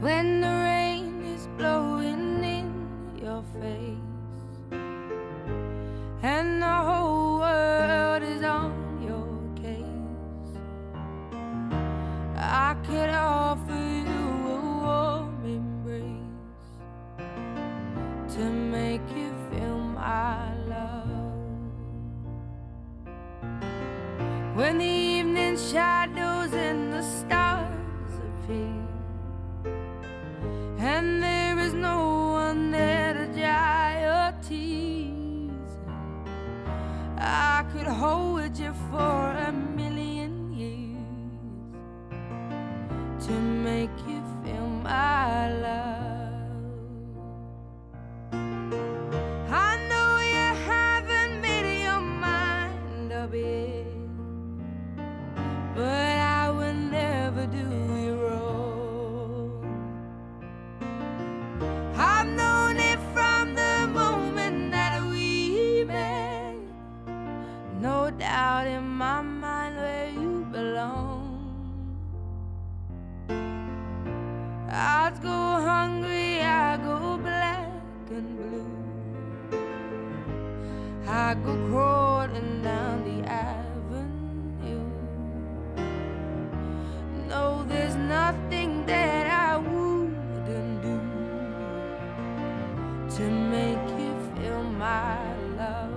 when the rain is blowing in your face and the whole world is on your case. I could offer you a warm embrace to make you feel my love. When the evening shadows and the stars appear and there is no one there to dry your tears, I could hold you for a million years to make you feel my love. I know you haven't made your mind up yet, but I will never do you wrong. I've known it from the moment that we met, no doubt in my mind where you belong. I'd go hungry, I go black and blue, I go crawling down the avenue. No, there's nothing that I wouldn't do to make you feel my love.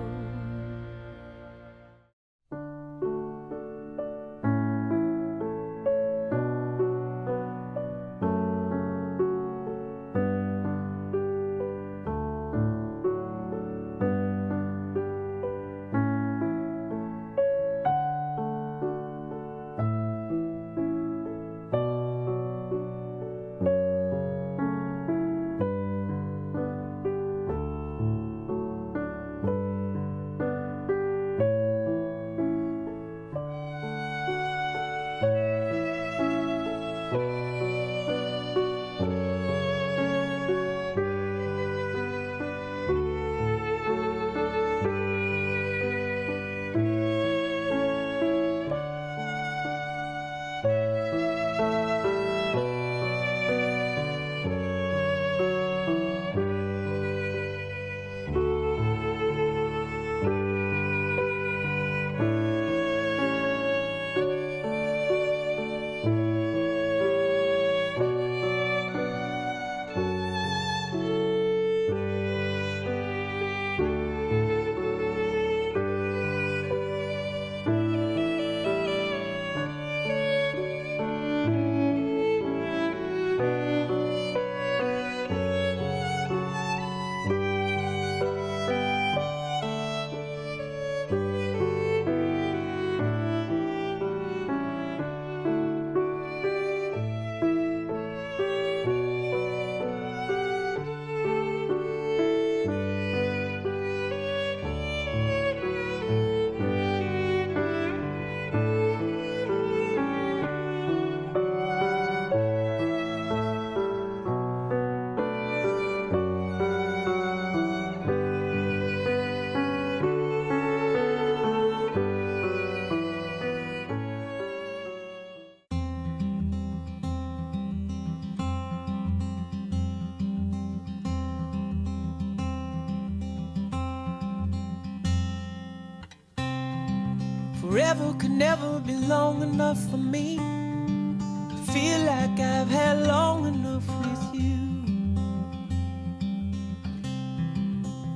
Forever could never be long enough for me to feel like I've had long enough with you.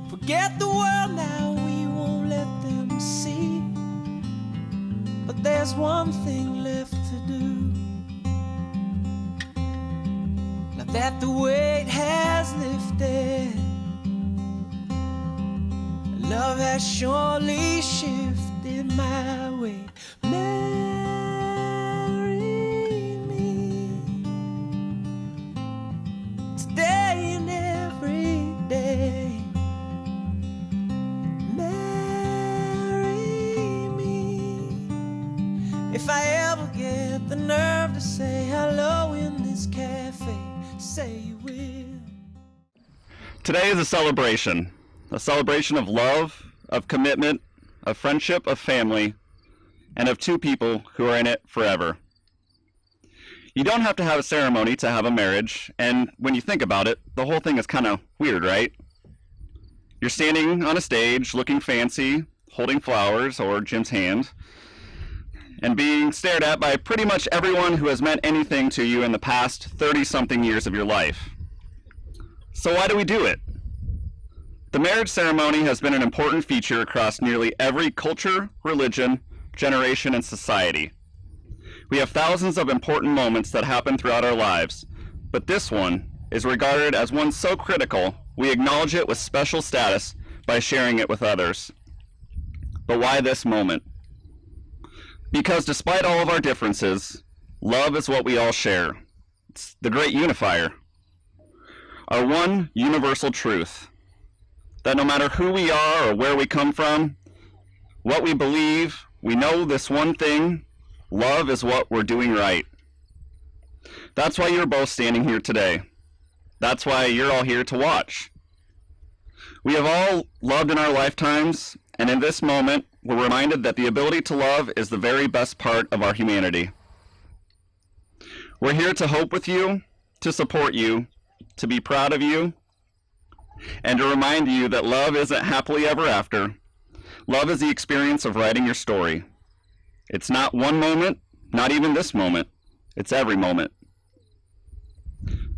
Forget the world now, we won't let them see. But there's one thing left to do. Now that the weight has lifted, love has surely shifted my way. Marry me today and every day. Marry me if I ever get the nerve to say hello in this cafe. Say you will. Today is a celebration of love, of commitment, of friendship, of family, and of two people who are in it forever. You don't have to have a ceremony to have a marriage, and when you think about it, the whole thing is kind of weird, right? You're standing on a stage, looking fancy, holding flowers or Jim's hand, and being stared at by pretty much everyone who has meant anything to you in the past 30-something years of your life. So why do we do it? The marriage ceremony has been an important feature across nearly every culture, religion, generation, and society. We have thousands of important moments that happen throughout our lives, but this one is regarded as one so critical, we acknowledge it with special status by sharing it with others. But why this moment? Because despite all of our differences, love is what we all share. It's the great unifier. Our one universal truth, that no matter who we are or where we come from, what we believe, we know this one thing: love is what we're doing right. That's why you're both standing here today. That's why you're all here to watch. We have all loved in our lifetimes, and in this moment, we're reminded that the ability to love is the very best part of our humanity. We're here to hope with you, to support you, to be proud of you, and to remind you that love isn't happily ever after. Love is the experience of writing your story. It's not one moment, not even this moment. It's every moment.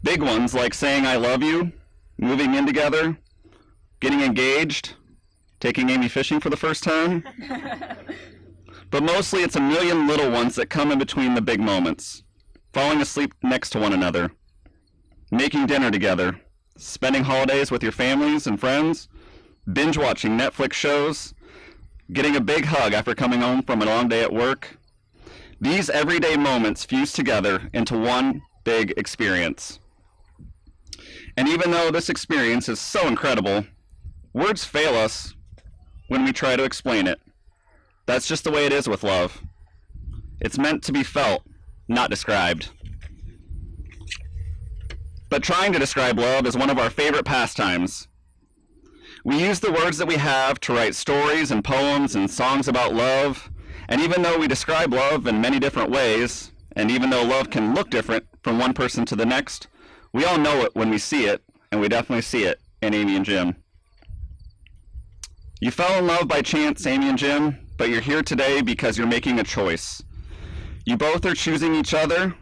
Big ones like saying I love you, moving in together, getting engaged, taking Amy fishing for the first time. But mostly it's a million little ones that come in between the big moments. Falling asleep next to one another, making dinner together, spending holidays with your families and friends, binge watching Netflix shows, getting a big hug after coming home from a long day at work. These everyday moments fuse together into one big experience. And even though this experience is so incredible, words fail us when we try to explain it. That's just the way it is with love. It's meant to be felt, not described. But trying to describe love is one of our favorite pastimes. We use the words that we have to write stories and poems and songs about love, and even though we describe love in many different ways, and even though love can look different from one person to the next, we all know it when we see it, and we definitely see it in Amy and Jim. You fell in love by chance, Amy and Jim, but you're here today because you're making a choice. You both are choosing each other.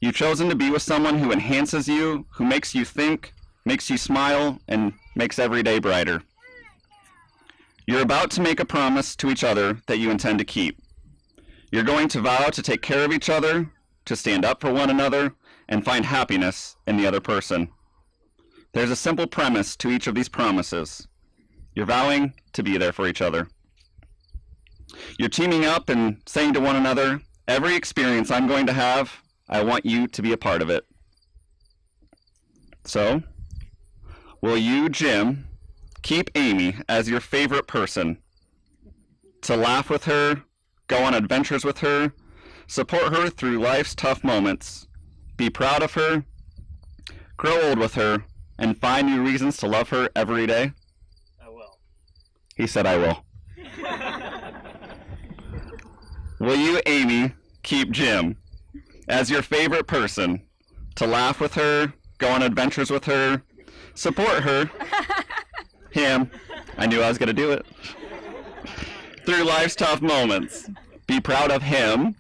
You've chosen to be with someone who enhances you, who makes you think, makes you smile, and makes every day brighter. You're about to make a promise to each other that you intend to keep. You're going to vow to take care of each other, to stand up for one another, and find happiness in the other person. There's a simple premise to each of these promises. You're vowing to be there for each other. You're teaming up and saying to one another, every experience I'm going to have, I want you to be a part of it. So, will you, Jim, keep Amy as your favorite person? To laugh with her, go on adventures with her, support her through life's tough moments, be proud of her, grow old with her, and find new reasons to love her every day? I will. He said I will. Will you, Amy, keep Jim as your favorite person? To laugh with her, go on adventures with her, support her, him, I knew I was going to do it, through life's tough moments, be proud of him,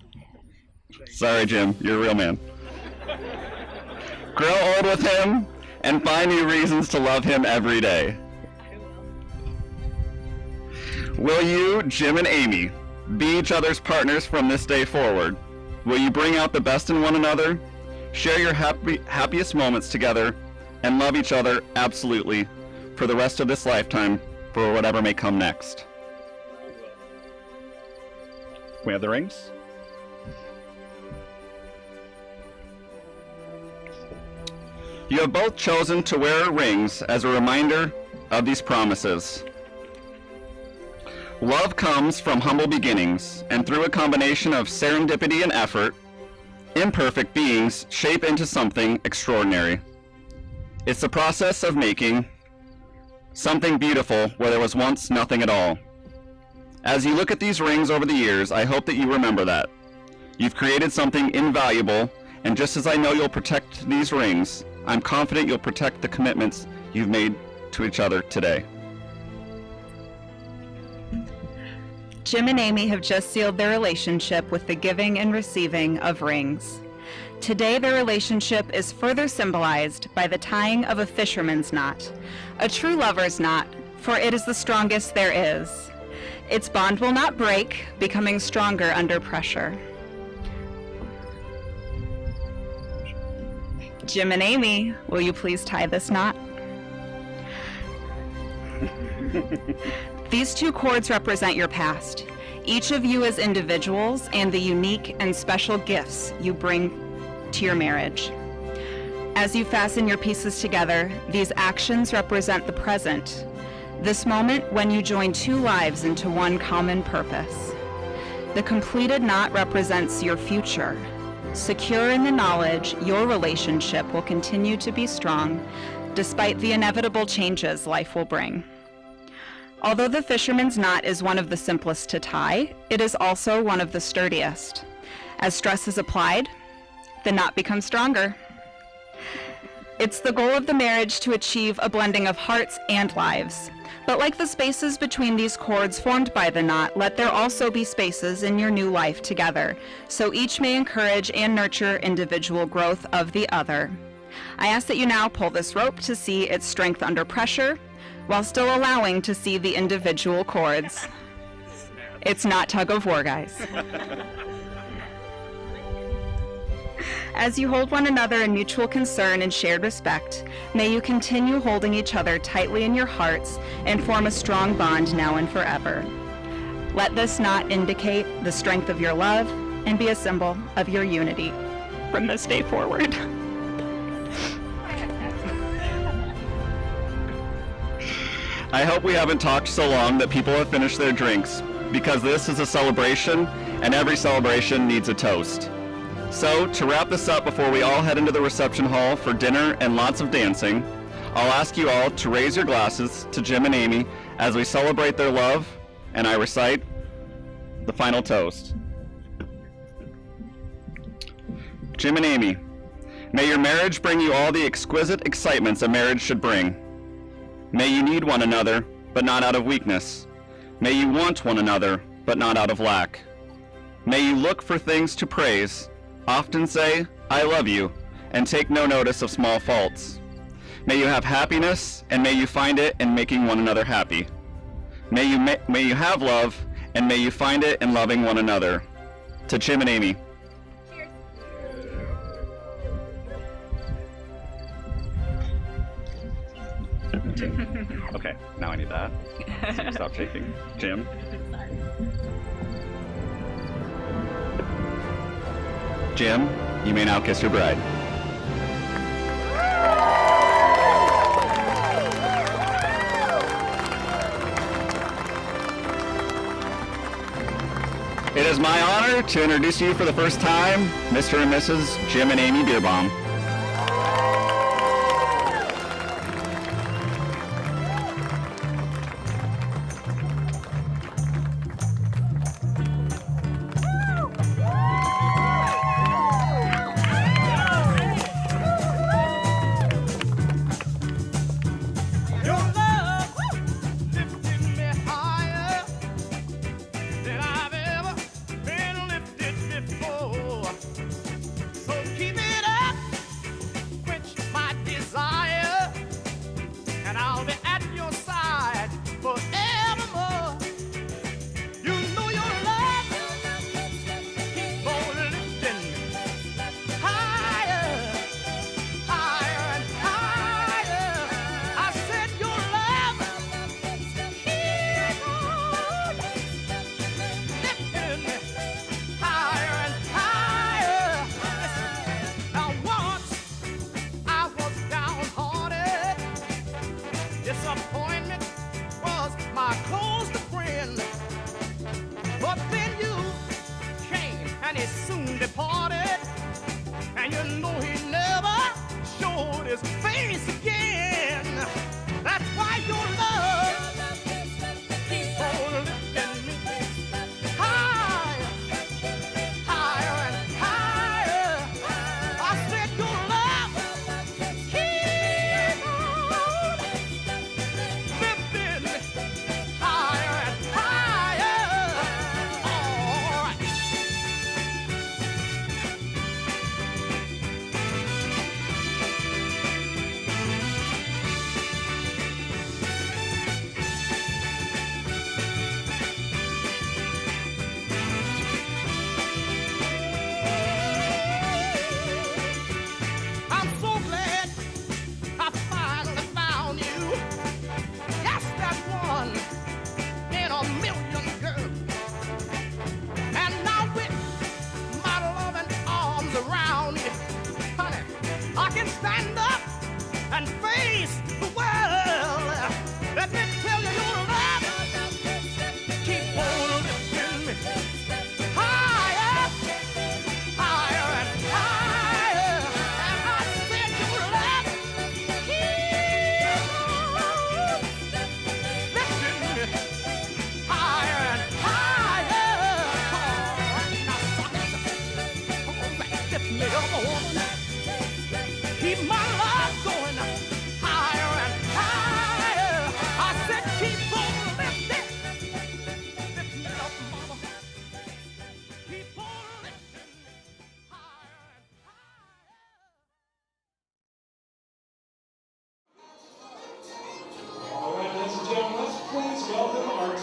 sorry Jim, you're a real man, grow old with him, and find new reasons to love him every day. Will you, Jim and Amy, be each other's partners from this day forward? Will you bring out the best in one another, share your happiest moments together, and love each other absolutely for the rest of this lifetime, for whatever may come next? We have the rings. You have both chosen to wear rings as a reminder of these promises. Love comes from humble beginnings, and through a combination of serendipity and effort, imperfect beings shape into something extraordinary. It's the process of making something beautiful where there was once nothing at all. As you look at these rings over the years, I hope that you remember that. You've created something invaluable And just as I know you'll protect these rings, I'm confident you'll protect the commitments you've made to each other today. Jim and Amy have just sealed their relationship with the giving and receiving of rings. Today, their relationship is further symbolized by the tying of a fisherman's knot, a true lover's knot, for it is the strongest there is. Its bond will not break, becoming stronger under pressure. Jim and Amy, will you please tie this knot? These two cords represent your past, each of you as individuals and the unique and special gifts you bring to your marriage. As you fasten your pieces together, these actions represent the present, this moment when you join two lives into one common purpose. The completed knot represents your future, secure in the knowledge your relationship will continue to be strong despite the inevitable changes life will bring. Although the fisherman's knot is one of the simplest to tie, it is also one of the sturdiest. As stress is applied, the knot becomes stronger. It's the goal of the marriage to achieve a blending of hearts and lives. But like the spaces between these cords formed by the knot, let there also be spaces in your new life together, so each may encourage and nurture individual growth of the other. I ask that you now pull this rope to see its strength under pressure, while still allowing to see the individual cords. It's not tug of war, guys. As you hold one another in mutual concern and shared respect, may you continue holding each other tightly in your hearts and form a strong bond now and forever. Let this knot indicate the strength of your love and be a symbol of your unity from this day forward. I hope we haven't talked so long that people have finished their drinks, because this is a celebration, and every celebration needs a toast. So, to wrap this up before we all head into the reception hall for dinner and lots of dancing, I'll ask you all to raise your glasses to Jim and Amy as we celebrate their love, and I recite the final toast. Jim and Amy, may your marriage bring you all the exquisite excitements a marriage should bring. May you need one another, but not out of weakness. May you want one another, but not out of lack. May you look for things to praise, often say, I love you, and take no notice of small faults. May you have happiness, and may you find it in making one another happy. May you have love, and may you find it in loving one another. To Jim and Amy. Okay, now I need that. So you stop shaking. Jim? Jim, you may now kiss your bride. It is my honor to introduce you for the first time, Mr. and Mrs. Jim and Amy Bierbaum.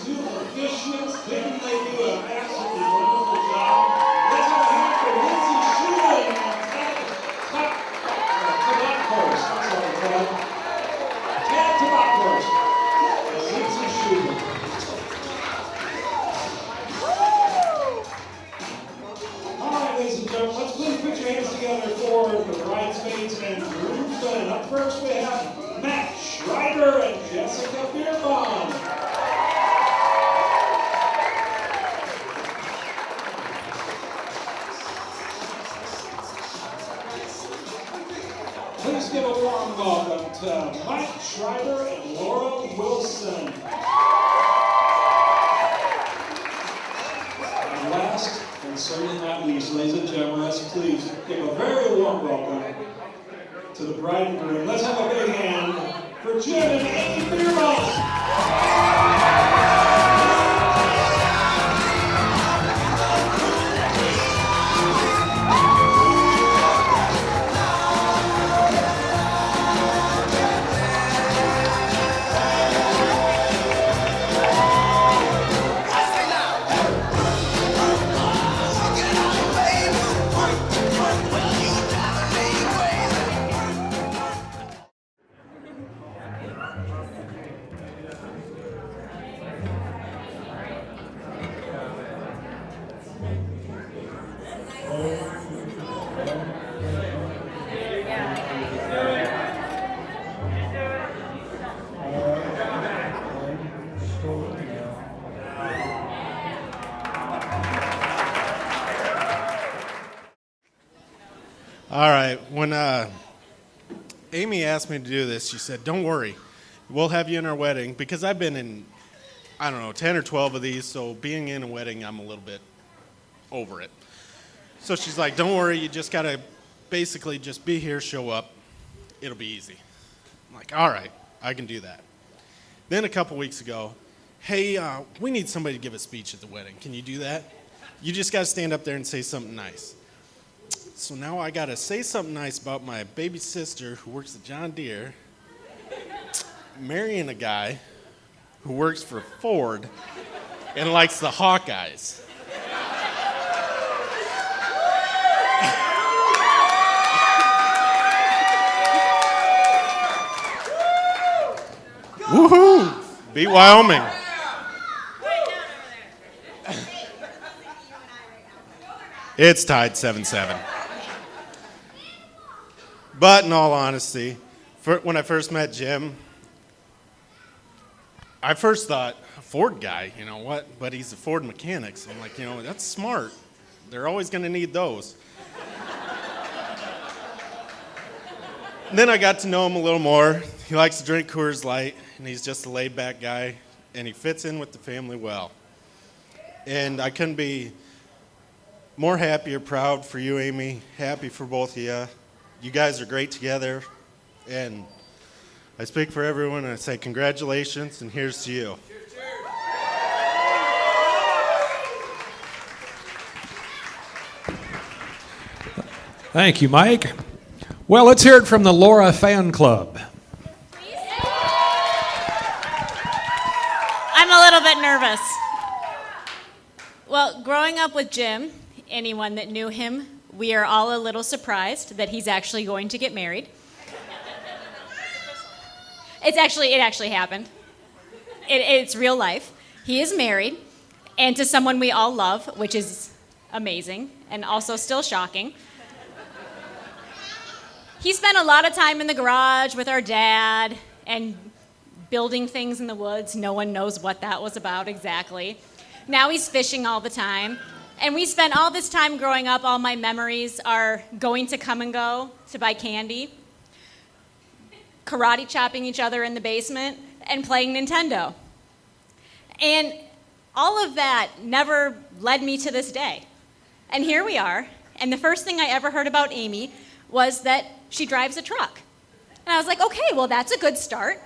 two officiants. Didn't they do an absolutely wonderful job? Let's have a hand for Lindsay Schumann on tobacco course. I'm sorry, Tad tobacco course. Lindsay Schumann. All right, ladies and gentlemen, let's please put your hands together for the bridesmaids and groomsmen. Up first, we have Matt Schreiber and Jessica Bierbaum. Please give a warm welcome to Mike Schreiber and Laura Wilson. And last, and certainly not least, ladies and gentlemen, let's please give a very warm welcome to the bride and groom. Let's have a big hand for Jim and Amy Bierbaum. All right, when Amy asked me to do this, she said, don't worry, we'll have you in our wedding, because I've been in, 10 or 12 of these, so being in a wedding, I'm a little bit over it. So she's like, don't worry, you just gotta basically just be here, show up, it'll be easy. I'm like, all right, I can do that. Then a couple weeks ago, hey, we need somebody to give a speech at the wedding. Can you do that? You just gotta stand up there and say something nice. So now I gotta say something nice about my baby sister who works at John Deere, marrying a guy who works for Ford and likes the Hawkeyes. Woohoo! Beat Wyoming. It's tied 7-7. But in all honesty, when I first met Jim, I first thought, a Ford guy, you know what? But he's a Ford mechanic. So I'm like, that's smart. They're always going to need those. And then I got to know him a little more. He likes to drink Coors Light, and he's just a laid-back guy, and he fits in with the family well. And I couldn't be more happy or proud for you, Amy. Happy for both of you. You guys are great together, and I speak for everyone, and I say congratulations, and here's to you. Cheers, cheers. Thank you, Mike. Well, let's hear it from the Laura Fan Club. I'm a little bit nervous. Well, growing up with Jim, anyone that knew him, we are all a little surprised that he's actually going to get married. It actually happened. It's real life. He is married, and to someone we all love, which is amazing and also still shocking. He spent a lot of time in the garage with our dad and building things in the woods. No one knows what that was about exactly. Now he's fishing all the time. And we spent all this time growing up, all my memories are going to Come and Go to buy candy, karate chopping each other in the basement, and playing Nintendo. And all of that never led me to this day. And here we are, and the first thing I ever heard about Amy was that she drives a truck. And I was like, okay, well, that's a good start.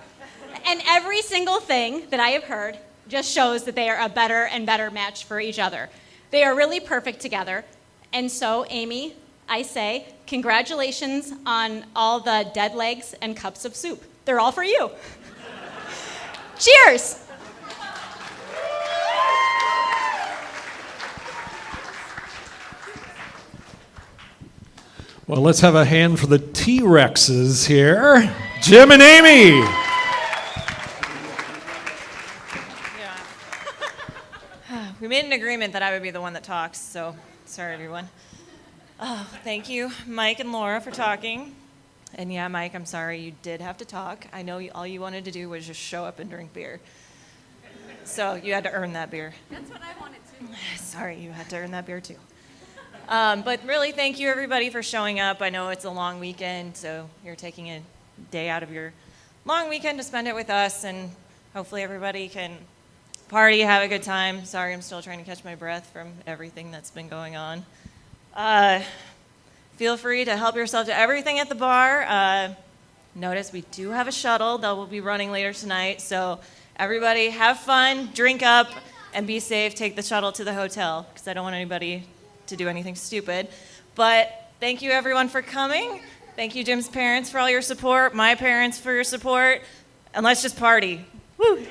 And every single thing that I have heard just shows that they are a better and better match for each other. They are really perfect together. And so, Amy, I say, congratulations on all the dead legs and cups of soup. They're all for you. Cheers! Well, let's have a hand for the T-Rexes here. Jim and Amy. We made an agreement that I would be the one that talks, so sorry, everyone. Oh, thank you, Mike and Laura, for talking. And yeah, Mike, I'm sorry you did have to talk. I know all you wanted to do was just show up and drink beer. So you had to earn that beer. That's what I wanted to. Sorry, you had to earn that beer too. But really, thank you, everybody, for showing up. I know it's a long weekend, so you're taking a day out of your long weekend to spend it with us, and hopefully everybody can party, have a good time. Sorry, I'm still trying to catch my breath from everything that's been going on. Feel free to help yourself to everything at the bar. Notice we do have a shuttle that will be running later tonight, so everybody have fun, drink up, and be safe. Take the shuttle to the hotel, because I don't want anybody to do anything stupid. But thank you, everyone, for coming. Thank you, Jim's parents, for all your support, my parents for your support, and let's just party. Woo!